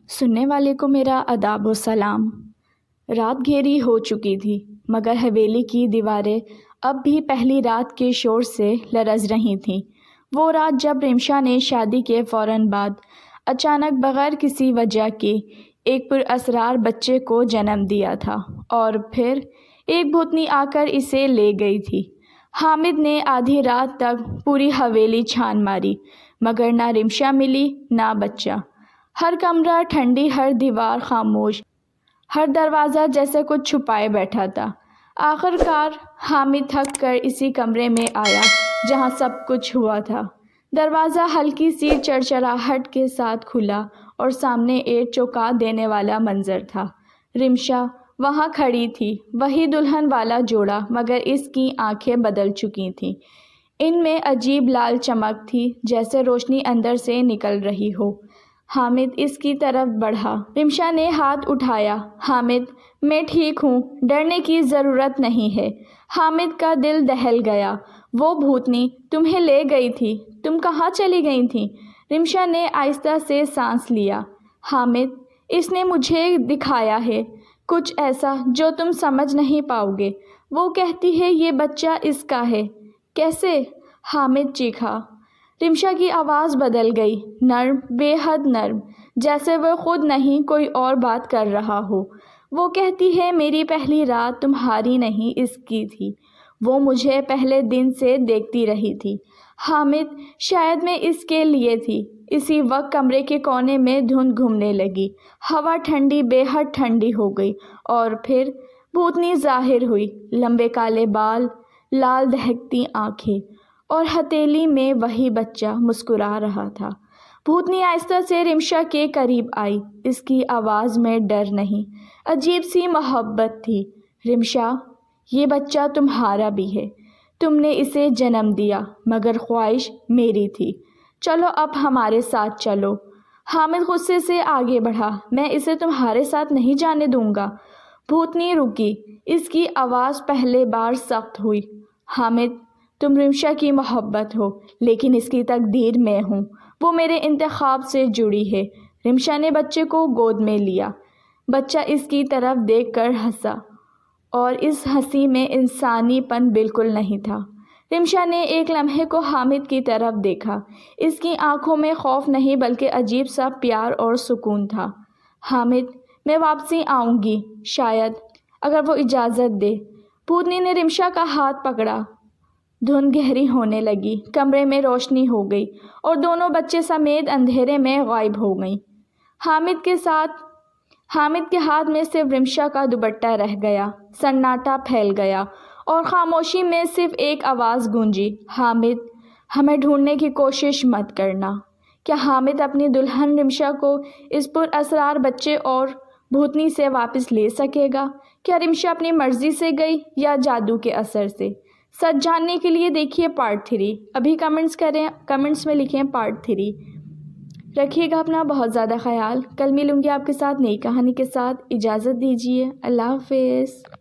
سننے والے کو میرا آداب و سلام۔ رات گھیری ہو چکی تھی مگر حویلی کی دیواریں اب بھی پہلی رات کے شور سے لرز رہی تھیں۔ وہ رات جب رمشا نے شادی کے فوراً بعد اچانک بغیر کسی وجہ کے ایک پراسرار بچے کو جنم دیا تھا اور پھر ایک بھوتنی آ کر اسے لے گئی تھی۔ حامد نے آدھی رات تک پوری حویلی چھان ماری مگر نہ رمشا ملی نہ بچہ۔ ہر کمرہ ٹھنڈی، ہر دیوار خاموش، ہر دروازہ جیسے کچھ چھپائے بیٹھا تھا۔ آخر کار حامد تھک کر اسی کمرے میں آیا جہاں سب کچھ ہوا تھا۔ دروازہ ہلکی سی چڑچڑاہٹ کے ساتھ کھلا اور سامنے ایک چونکا دینے والا منظر تھا۔ رمشا وہاں کھڑی تھی، وہی دلہن والا جوڑا، مگر اس کی آنکھیں بدل چکی تھیں۔ ان میں عجیب لال چمک تھی جیسے روشنی اندر سے نکل رہی ہو۔ حامد اس کی طرف بڑھا۔ رمشا نے ہاتھ اٹھایا۔ حامد، میں ٹھیک ہوں، ڈرنے کی ضرورت نہیں ہے۔ حامد کا دل دہل گیا۔ وہ بھوتنی تمہیں لے گئی تھی، تم کہاں چلی گئی تھی؟ رمشا نے آہستہ سے سانس لیا۔ حامد، اس نے مجھے دکھایا ہے کچھ ایسا جو تم سمجھ نہیں پاؤ گے۔ وہ کہتی ہے یہ بچہ اس کا ہے۔ کیسے؟ حامد چیخا۔ رمشا کی آواز بدل گئی، نرم، بے حد نرم، جیسے وہ خود نہیں کوئی اور بات کر رہا ہو۔ وہ کہتی ہے میری پہلی رات تمہاری نہیں اس کی تھی۔ وہ مجھے پہلے دن سے دیکھتی رہی تھی۔ حامد، شاید میں اس کے لیے تھی۔ اسی وقت کمرے کے کونے میں دھند گھومنے لگی، ہوا ٹھنڈی، بے حد ٹھنڈی ہو گئی اور پھر بھوتنی ظاہر ہوئی، لمبے کالے بال، لال دہکتی آنکھیں، اور ہتھیلی میں وہی بچہ مسکرا رہا تھا۔ بھوتنی آہستہ سے رمشا کے قریب آئی۔ اس کی آواز میں ڈر نہیں، عجیب سی محبت تھی۔ رمشا، یہ بچہ تمہارا بھی ہے، تم نے اسے جنم دیا، مگر خواہش میری تھی۔ چلو اب ہمارے ساتھ چلو۔ حامد غصے سے آگے بڑھا۔ میں اسے تمہارے ساتھ نہیں جانے دوں گا۔ بھوتنی رکی، اس کی آواز پہلے بار سخت ہوئی۔ حامد، تم رمشا کی محبت ہو لیکن اس کی تقدیر میں ہوں، وہ میرے انتخاب سے جڑی ہے۔ رمشا نے بچے کو گود میں لیا۔ بچہ اس کی طرف دیکھ کر ہنسا اور اس ہنسی میں انسانی پن بالکل نہیں تھا۔ رمشا نے ایک لمحے کو حامد کی طرف دیکھا۔ اس کی آنکھوں میں خوف نہیں بلکہ عجیب سا پیار اور سکون تھا۔ حامد، میں واپسی آؤں گی، شاید، اگر وہ اجازت دے۔ بھوتنی نے رمشا کا ہاتھ پکڑا۔ دھند گہری ہونے لگی، کمرے میں روشنی ہو گئی اور دونوں بچے سمیت اندھیرے میں غائب ہو گئیں۔ حامد کے ہاتھ میں صرف رمشا کا دوپٹہ رہ گیا۔ سناٹا پھیل گیا اور خاموشی میں صرف ایک آواز گونجی، حامد، ہمیں ڈھونڈنے کی کوشش مت کرنا۔ کیا حامد اپنی دلہن رمشا کو اس پراسرار بچے اور بھوتنی سے واپس لے سکے گا؟ کیا رمشا اپنی مرضی سے گئی یا جادو کے اثر سے؟ سچ جاننے کے لیے دیکھیے پارٹ 3۔ ابھی کمنٹس میں لکھیں پارٹ 3۔ رکھیے گا اپنا بہت زیادہ خیال۔ کل ملوں گی آپ کے ساتھ نئی کہانی کے ساتھ۔ اجازت دیجیے، اللہ حافظ۔